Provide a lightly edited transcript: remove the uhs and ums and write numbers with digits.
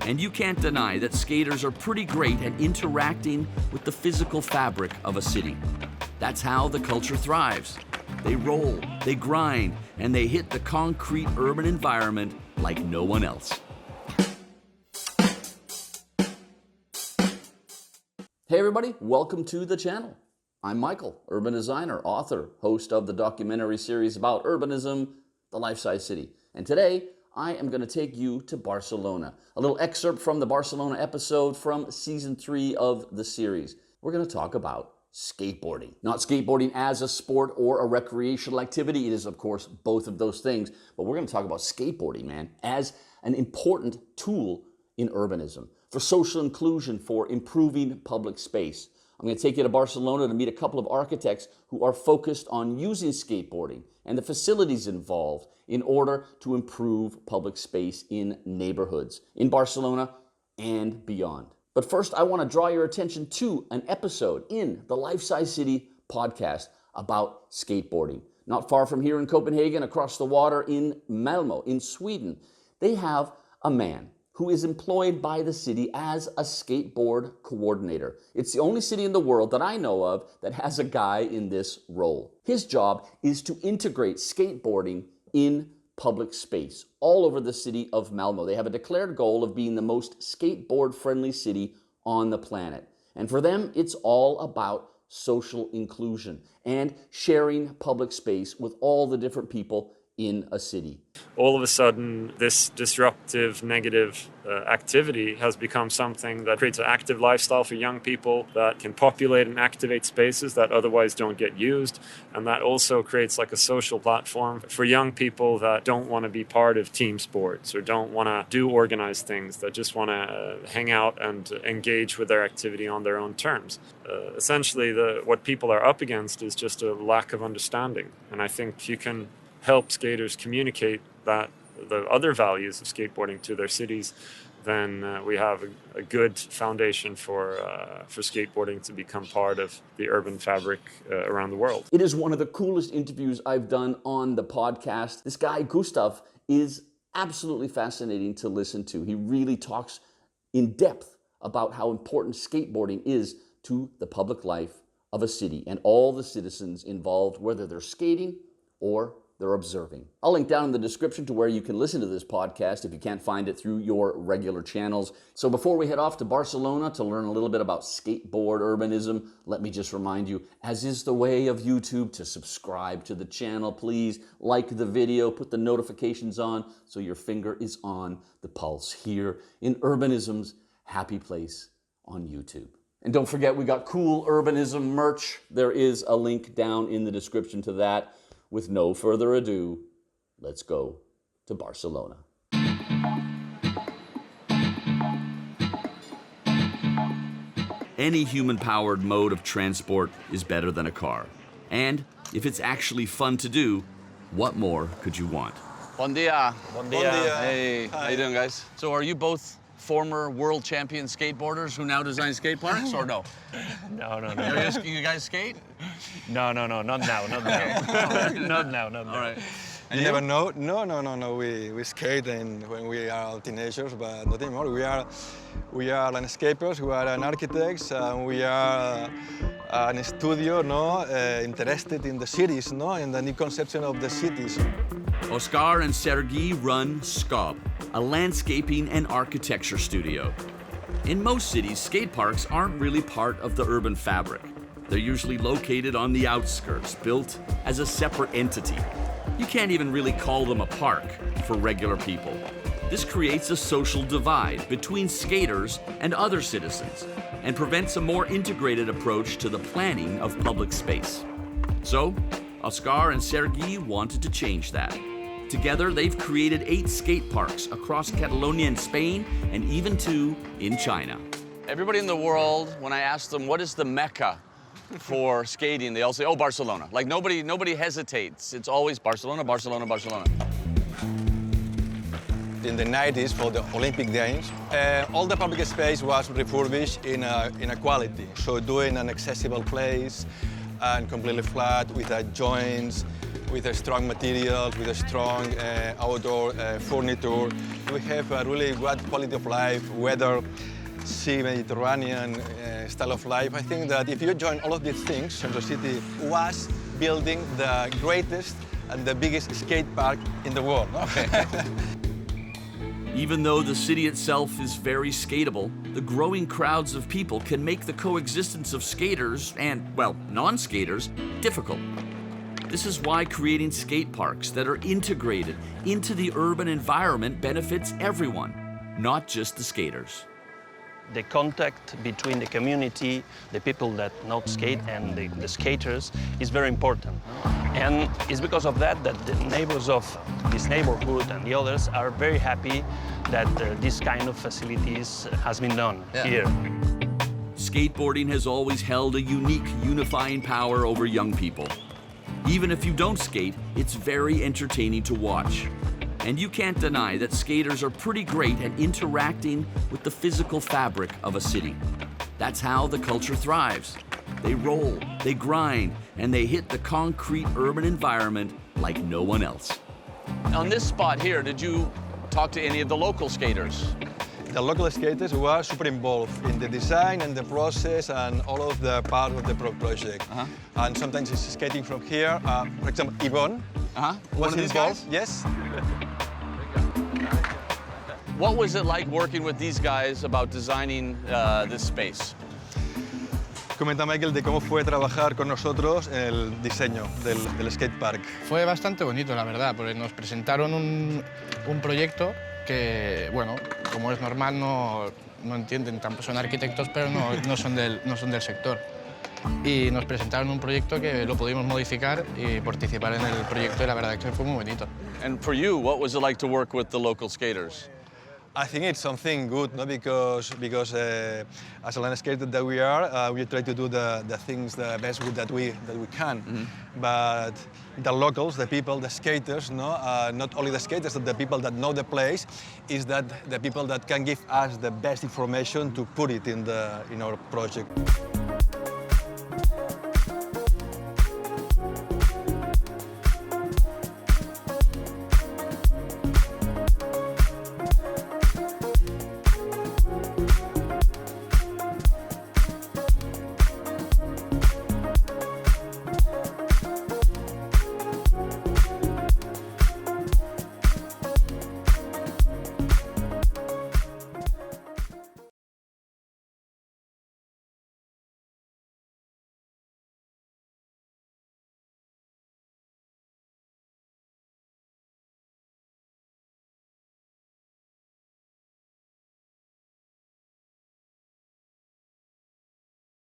And you can't deny that skaters are pretty great at interacting with the physical fabric of a city. That's how the culture thrives. They roll, they grind, and they hit the concrete urban environment like no one else. Hey everybody, welcome to the channel. I'm Michael, urban designer, author, host of the documentary series about urbanism, The Life-Size City. And today, I am going to take you to Barcelona. A little excerpt from the Barcelona episode from season 3 of the series. We're going to talk about skateboarding. Not skateboarding as a sport or a recreational activity. It is, of course, both of those things. But we're going to talk about skateboarding, man, as an important tool in urbanism, for social inclusion, for improving public space. I'm going to take you to Barcelona to meet a couple of architects who are focused on using skateboarding and the facilities involved in order to improve public space in neighborhoods in Barcelona and beyond. But first, I want to draw your attention to an episode in the Life-Size City podcast about skateboarding. Not far from here in Copenhagen, across the water in Malmö, in Sweden, they have a man who is employed by the city as a skateboard coordinator. It's the only city in the world that I know of that has a guy in this role. His job is to integrate skateboarding in public space all over the city of Malmö. They have a declared goal of being the most skateboard-friendly city on the planet. And for them, it's all about social inclusion and sharing public space with all the different people in a city. All of a sudden, this disruptive, negative activity has become something that creates an active lifestyle for young people that can populate and activate spaces that otherwise don't get used. And that also creates like a social platform for young people that don't want to be part of team sports or don't want to do organized things, that just want to hang out and engage with their activity on their own terms. Essentially, what people are up against is just a lack of understanding. And I think if you can help skaters communicate that the other values of skateboarding to their cities, then we have a good foundation for skateboarding to become part of the urban fabric around the world. It is one of the coolest interviews I've done on the podcast. This guy, Gustav, is absolutely fascinating to listen to. He really talks in depth about how important skateboarding is to the public life of a city and all the citizens involved, whether they're skating or they're observing. I'll link down in the description to where you can listen to this podcast if you can't find it through your regular channels. So before we head off to Barcelona to learn a little bit about skateboard urbanism, let me just remind you, as is the way of YouTube, to subscribe to the channel. Please like the video, put the notifications on so your finger is on the pulse here in urbanism's happy place on YouTube. And don't forget, we got cool urbanism merch. There is a link down in the description to that. With no further ado, let's go to Barcelona. Any human-powered mode of transport is better than a car. And if it's actually fun to do, what more could you want? Bon dia. Bon dia. Hey, Hi. how you doing, guys? So are you both former world champion skateboarders who now design skate parks, or no? No. You guys skate? No, not now, not now. Not now. All right. You never know? No. We skate when we are teenagers, but not anymore. We are landscapers, we are architects, and we are an studio, interested in the cities, in the new conception of the cities. Oscar and Sergei run SCOB, a landscaping and architecture studio. In most cities, skate parks aren't really part of the urban fabric. They're usually located on the outskirts, built as a separate entity. You can't even really call them a park for regular people. This creates a social divide between skaters and other citizens and prevents a more integrated approach to the planning of public space. So, Oscar and Sergei wanted to change that. Together, they've created 8 skate parks across Catalonia in Spain and even 2 in China. Everybody in the world, when I ask them what is the Mecca for skating, they all say, oh, Barcelona. Like nobody hesitates. It's always Barcelona. In the 90s, for the Olympic Games, all the public space was refurbished in a quality. So doing an accessible place and completely flat with joints, with strong materials, with a strong outdoor furniture. We have a really good quality of life, weather, sea, Mediterranean style of life. I think that if you join all of these things, Central City was building the greatest and the biggest skate park in the world. Okay. Even though the city itself is very skateable, the growing crowds of people can make the coexistence of skaters and, well, non-skaters difficult. This is why creating skate parks that are integrated into the urban environment benefits everyone, not just the skaters. The contact between the community, the people that not skate, and the skaters is very important. And it's because of that that the neighbors of this neighborhood and the others are very happy that this kind of facilities has been done here. Skateboarding has always held a unique unifying power over young people. Even if you don't skate, it's very entertaining to watch. And you can't deny that skaters are pretty great at interacting with the physical fabric of a city. That's how the culture thrives. They roll, they grind, and they hit the concrete urban environment like no one else. On this spot here, did you talk to any of the local skaters? The local skaters were super involved in the design and the process and all of the part of the project. And sometimes it's skating from here. For example, Yvonne was One of these involved. guys? Yes. What was it like working with these guys about designing this space? Comenta Michael de cómo fue trabajar con nosotros en el diseño del skatepark. Fue bastante bonito, la verdad, porque nos presentaron un proyecto que, bueno, como es normal, no entienden, tampoco son arquitectos, pero no son del sector. Y nos presentaron un proyecto que lo pudimos modificar y participar en el proyecto, y la verdad que fue muy bonito. And for you, what was it like to work with the local skaters? I think it's something good, no? Because as a landscaper that we are, we try to do the things the best that we can. But the locals, the people, the skaters, no? Not only the skaters, but the people that know the place, is that the people that can give us the best information to put it in our project.